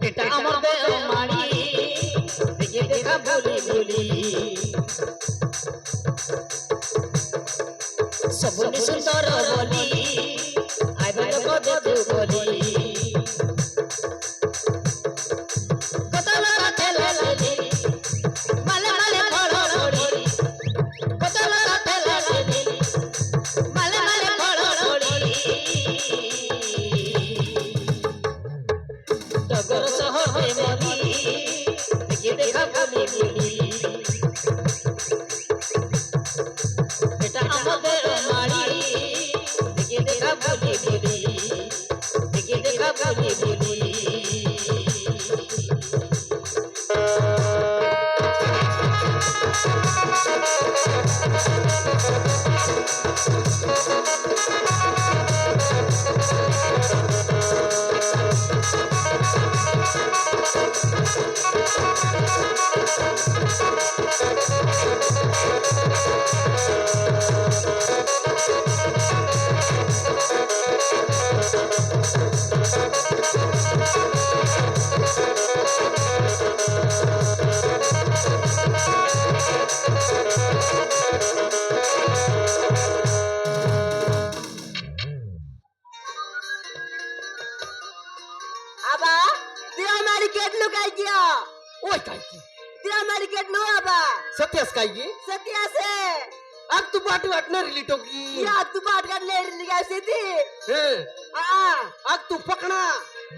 এটা আমার দেওমারি দেখে দেখা বলি বলি সবনে সুন্দর বলি আইবার কদে তু বলি কতলা ঠেলা ঠেলি মালে মালে ফড় ফড়ি কতলা ঠেলা ঠেলি মালে মালে ফড় ফড়ি টগর শহরে মরি দেখে দেখা বলি বলি এটা আমাদের মারি দেখে দেখা বলি বলি দেখে দেখা বলি বলি आबा ते हमारी केटलू काय किया ओय काय की ते हमारी केटलू आबा सत्यास काय की सत्या से आग तू पाठी वाटणार रिलिटो की या तू बाट कर ले लिया से थी हे आ आग तू पकना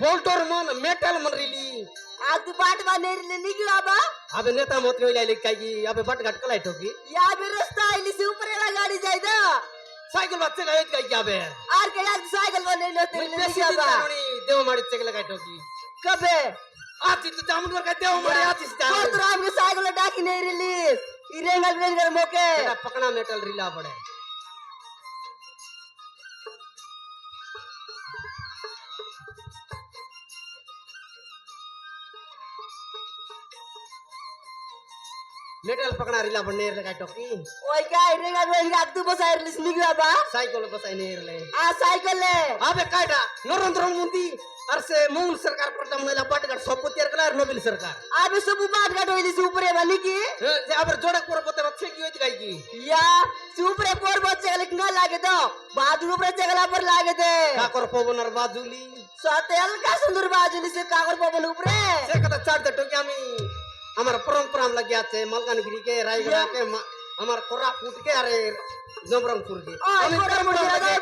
बोल्टोर मन मेटल मन रिली आ तू बाट बने ले निकल आबा अबे नेता मत गइला ले काय की अबे बट घट कलाई ठोकी या बे रास्ता आइली से ऊपर वाला गाड़ी जाई दा साइकिल बच्चे काय काय की अबे आर के यार साइकिल बने ले तेरे ले बेसी निकल दिन आबा जाणी देव माडी चेकला काय ठोकी कबे आती तू जामुन काय देव माडी आती तो तो राम के साइकिल डाकी नहीं रिलीज इरेंगल रेंगल मोके तेरा पकना मेटल रिला पड़े मेटल पकना रिला पड़ने रे काय टोकी ओय काय इरेंगल रेंगल तू बस आइली से निकल आबा साइकिल बसाई नेर ले आ साइकिल ले अबे कायटा नरेंद्र मोदी अरसे मूल सरकार प्रथम महिला बाटगाट सब तैयार कला नोबेल सरकार आबे सब बाट गाट होइली से ऊपर बनी की जे अबर जोड़ा कोर पते अच्छे की होती की या सुपरे पोर बच्चे गले न लागे तो बादू ऊपर चगला पर लागे दे काकर पवनर बाजुली सतेल का सुंदर बाजुली से काकर पवन ऊपरे से कथा चार दे टोकी आमी हमार परंपरा लग गया छे मलकानगिरी के रायगढ़ के हमार कोरापुट के अरे नवरंगपुर के आमी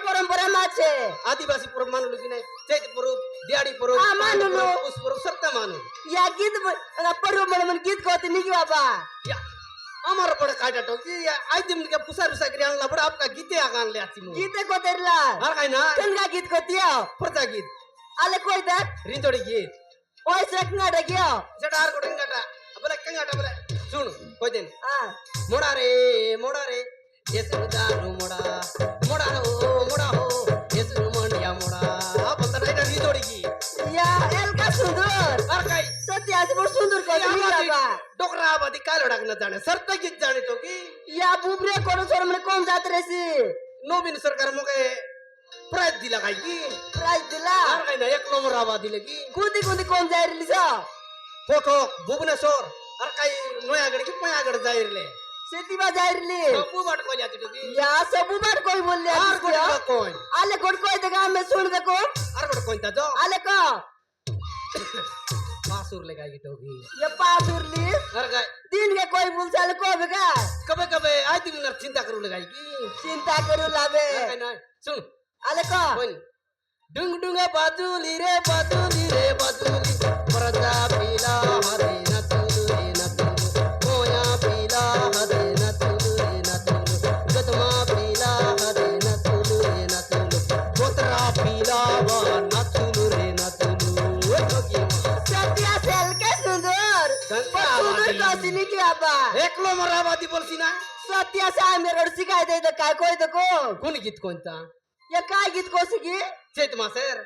परंपरा माछे आदिवासी पूर्व मानुलु की नहीं चैत पूर्व दिहाड़ी पूर्व मानुलु उस पूर्व सरता मानु या गीत पर्व मन गीत कहते नहीं बाबा या हमार बड़े काटा टोकी आई दिन के पुसा रुसा करी आनला बड़ा आपका गीते आगान ले आती मु गीते को तेरला हां काय ना तनका गीत कहतियो प्रजा गीत आले कोई तक रिंदोड़ी गीत ओय सेकंगा डगियो जटार को डंगाटा बोले कंगाटा बोले सुन कोई दिन हां मोड़ा रे येसु दारू मोड़ा हो येसु मंडिया मोड़ा आप बता रहे ना रिंदोड़ी की या एल का सुंदर और काय सत्या से बहुत सुंदर कहती बाबा डोकरा आबादी काल ओडक न जाने सरता गीत जाने तो की या बुबरे कोन सर में कौन जात रे सी नवीन सरकार मोके प्राइज दिला काय की प्राइज दिला और काय ना एक नंबर आबादी लगी कुदी कुदी कौन जाय रे लिसा फोटो भुवनेश्वर और काय नयागढ़ की पयागढ़ जाय रे सेती बा जाय रे सबू बाट को जाती तो की या सबू बार कोई बोल ले और कोई आले कोड कोई देगा मैं सुन देखो और कोई ता जो आले का पासुर लगा की टोकी ये पासुर ली और काय दिन के कोई बोल साल को बेगा कबे कबे आई दिन न चिंता करू लगाई की चिंता करू लावे काय ना सुन आले का कोई डुंग डुंगा बाजुली रे बाजुली प्रजा पीला हरे न तुलु मोया पीला हरे न तुलु गदमा पीला हरे न तुलु गोत्रा पीला वा न तुलु रे न तुलु बाबा एकलो मरावादी बोलसी ना सत्या से आम्ही रोड शिकायचं इथं काय कोयतं कोण कोणी गीत कोणता या काय गीत कोस की चैत मासेर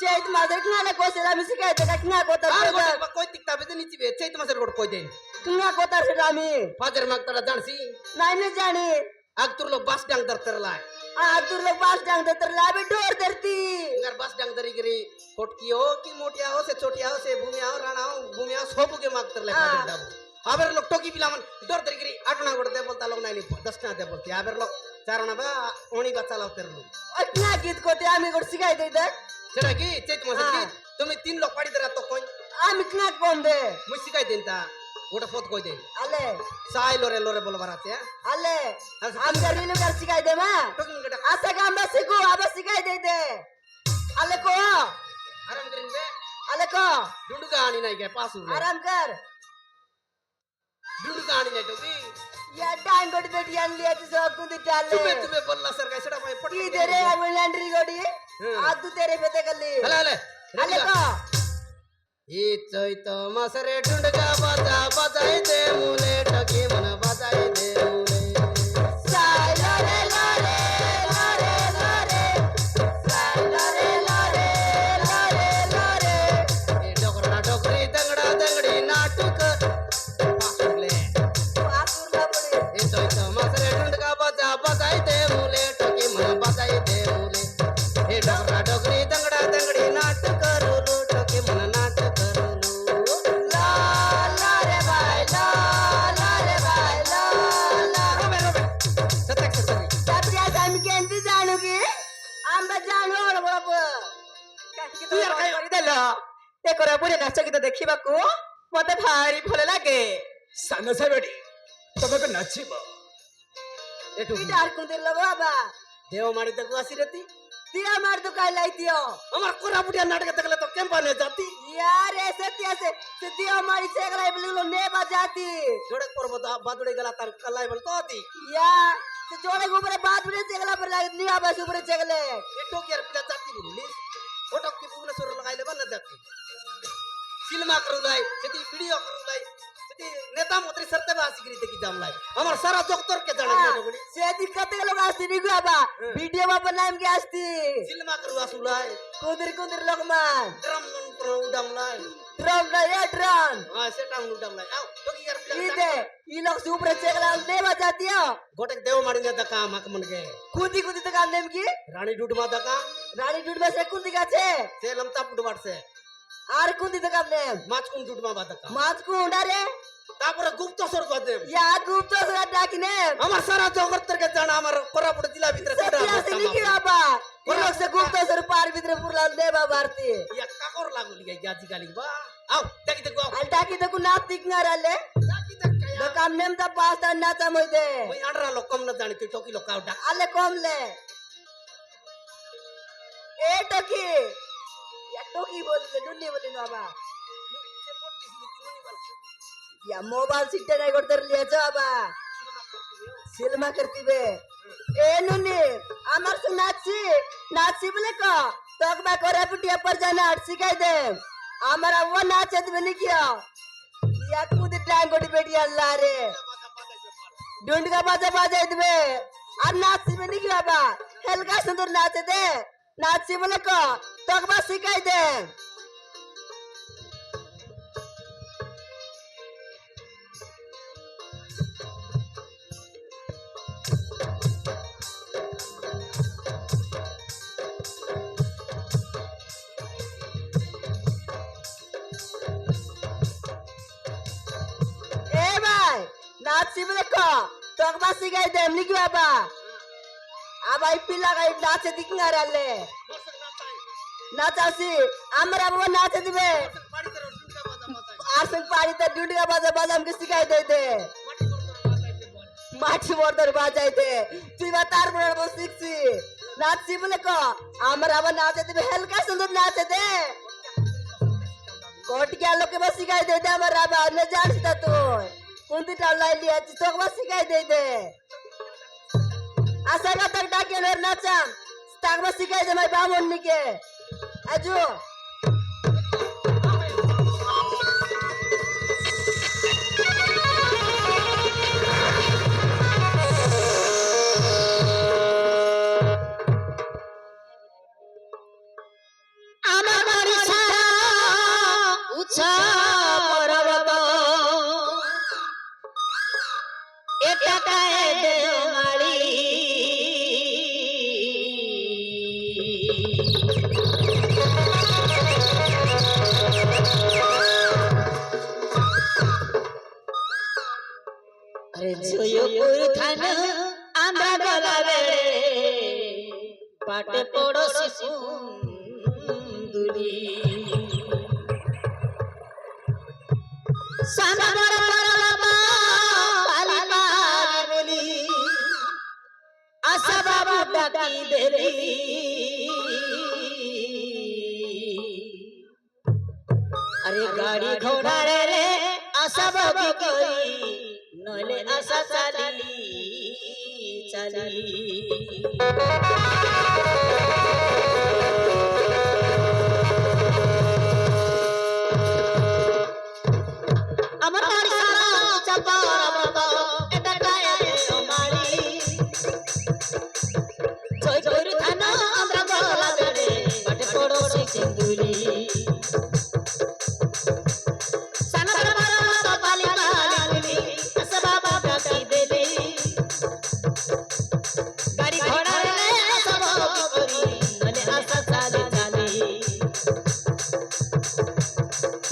चैत माझं किनाला कोसेल आम्ही शिकायचं का किना आर कोतर गोटे कोई तिकता बेते नीची बे चैत मासेर गोट कोई देन किना कोतर से आम्ही फादर मागताला जानसी नाही नाही जाणी आग तुर लोग बास डांग दरतरलाय तू लोग पास डांग तर लावे डोर धरती अगर बास डांग दरी गिरी कोटकी हो की मोटिया हो से छोटिया हो से भूमिया हो राणा हो भूमिया सोबू के मागतरले फादर डाबू आबर लोग टोकी पिलामन डोर दरी गिरी आटना गोट दे बोलता लोग नाही दसना दे बोलती आबर लोग चारणा बा ओणी बच्चा लावतर लोग किना गीत कोते आम्ही रोड शिकायचं इथं सेटा की चैत मासेर की तुम्ही तीन लोग पाडी दरा तो कोण आम्ही किना कोण दे मुसी काय देनता गोटा फोत कोई देन आले साय लोरे लोरे बोल बराते आले आमच्या रील कर शिकायचं मा टोकिंग गटा असं काम बस शिकू आबा शिकायचं इथे आले को आराम करीन बे आले को डुंडू कहानी नाही काय पासून आराम कर डुंडू कहानी नाही टोकी या डांगोट बेटी आणली आहे तुझं कुठे चालले तुम्ही तुम्ही बोलला सर काय सेटा पाय पट की तेरे लंडरी गोडी आज तू तेरे पेते कल्ली हले हले आले को ई चैत मासरे डुंडगा बाजा बाजाय दे मुले टकी मन बाजाय दे मुले साय लरे लरे लरे लरे साय लरे लरे लरे लरे ए डोकरा डोकरी दंगडा दंगडी नाटक पासुले आतुरला पडे ए चैत मासरे डुंडगा बाजा बाजाय दे मुले टकी मन बाजाय दे मुले ए डोकरा डोकरी दंगडा दंगडी नाटक करू टकी मन नाटक करू ला ला रे बाय ला ला रे बाय ला ला रोबे रोबे सतक सतक तात्या आम्ही केंद्री जाणू की आंबा जाणू बाबा ତୁ ୟାର କାଇଁ କରିଦେଲ ଏ କରା ବୁଢ଼ୀ ନାଚ ଗୀତ ଦେଖିବାକୁ ମତେ ଭାରି ଭଲ ଲାଗେ ସାନ ସାଇବାଡି ତମକୁ ନାଚିବ एटू गिटार कुंदिल बाबा देव मारी तक आसी रहती दिया मार तो काय लाई दियो हमार कोरापुटिया नाटक तकले तो केम पाने जाती यार ऐसे त्यासे से दिया मारी सेगला बिल्कुल ने बजाती जोड़े पर्वत बादुड़े गला तार कलाई बल तो आती या से जोड़े के ऊपर बात बिना सेगला पर लाग निया बस ऊपर सेगले एटो की यार पिला जाती बुली फोटो की भुवनेश्वर लगाई ले बन जाती सिनेमा करू लाई सेती वीडियो करू लाई सेती नेता मंत्री सरते बासी करी देखी जाम लाई हमार सारा डॉक्टर के जाने जोगणी से दिक्कत के लोग आस्ती नहीं बाबा वीडियो में पर नाम के आस्ती सिनेमा करू आसु लाई कुंदर लोग मान ड्रम मन पर उड़ाम लाई ड्रम ना ये ड्रम हां सेटा उड़ाम लाई आओ तो की यार ये पिला दे ये लोग से ऊपर सेगला ने बजाती हो गोटे देव मारी ने दका मक मन के कूदी कूदी तक आने की रानी डुडमा दका रानी डूड में से कूदी का छे से लमता पुडवाट से आर कूदी तक आपने माचकुन डुडमा बादका माच को उड़ारे तापर गुप्त सर गदे या गुप्त सर डाकिने हमार सारा जगत के जाना हमार कोरापुट जिला भीतर सत्या से लिखी बाबा ये लोग से गुप्त सर पार भीतर पुरला देवा भारती या काकोर लागू लिया जाती गाली बा आओ देखि देखो अल डाकी तो कुना तिकना राले जाती तक द क्या काम नेम ता पास ता नाचा मोइदे कोई अंडरा लोग कम न जानी तू टोकी लोग का डाक अले कम ले ए टोकी या टोकी बोलते दुन्नी बोली बाबा या मोबाइल सिट्टे नाही करतर लियाचा बाबा सिनेमा करती बे ए नुनी আমার সঙ্গে নাচছি নাচছি বলে ক তক বা করে পুটিয়া पर जाना आट सिखाई दे আমার वो नाचे दिबे नी किया या कूद टांग गोटी बेटी अल्लाह रे ढूंढ का बाजा बाजा दिबे আর नाचছি बे नी किया बा हल्का सुंदर नाचे दे नाचছি বলে ক তক বা सिखाई दे नाची बोले को तोक बासी गई देमनी की बाबा अब आई पिला गई नाचे दिखना रहले नाचासी हमरा वो नाचे दिबे आसन पाड़ी त डुंडगा बाजा बाजा हमके सिखाई दे दे माटी मोर बाजाई दे तू बतार बड़ बो सिखसी नाची बोले को हमरा वो नाचे दिबे हल्का सुंदर नाचे दे कोट के लोग के बस सिखाई दे दे हमरा बा न जानता तू कुंती टाळलाई लिया चोक बस सिखाई दे दे असा का तक डाके नर नाचा ताक बस सिखाई दे मैं बामोन के अजू বাটে পড়োশি সুন্দরী সানা বড় বড় বাবা পালি পালি বলি আশা বাবু ডাকি দেরি আরে গাড়ি ঘোড়া রে আশা বাবু করি নইলে আশা চালি চালি আমার বাড়ি সারা চাপা বাবা এটা গায়ে মারি জয় জয় থানা আমরা গলা বেড়ে বাটে পড়োশি সিন্দুরি সানা বড় বড় বাবা পালি পালি বলি আশা বাবা ডাকি দেবে গাড়ি ঘোড়া রে আশা বাবু করি নইলে আশা চালি চালি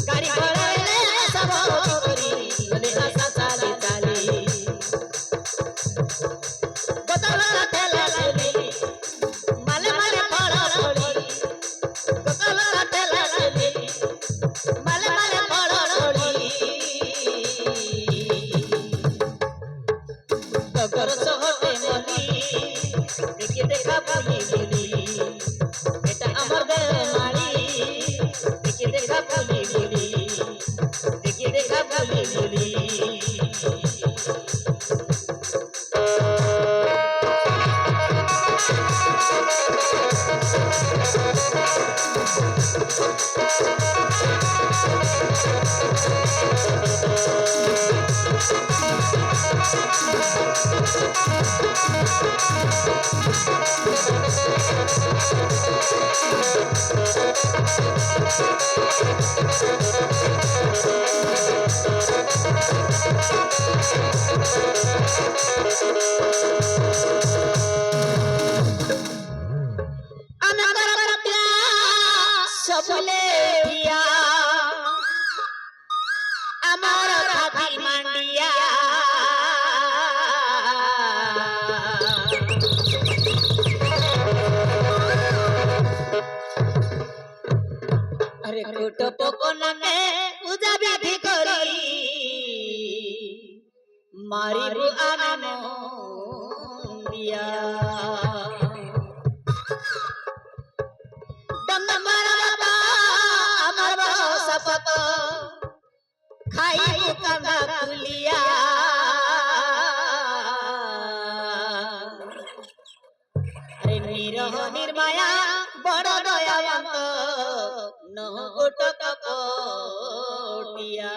গাড়ি ঘোড়া রে আশা বাবু করি নইলে আশা চালি চালি গোতলা ঠেলা ঠেলি মালে মালে পড়া পড়ি গোতলা ঠেলা ঠেলি মালে মালে পড়া পড়ি টগর শহরে মলি দেখে দেখা বলি বলি এটা আমার দেহ মারি দেখে দেখা বলি বলি দেখে দেখা বলি বলি सबले दिया আমার খাকি মান্ডিয়া আরে কোট পকনকে পূজা বিধি করি মারিবু আনন্দ দিয়া আমার শপথ খাইব কান্দা কুলিয়া আরে নিরহ নির্মায়া বড় দয়াবন্ত নহগোট কপটিয়া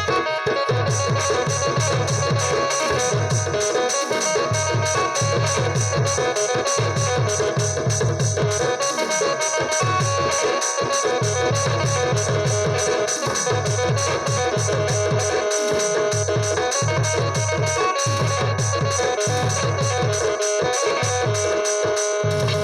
Thank you.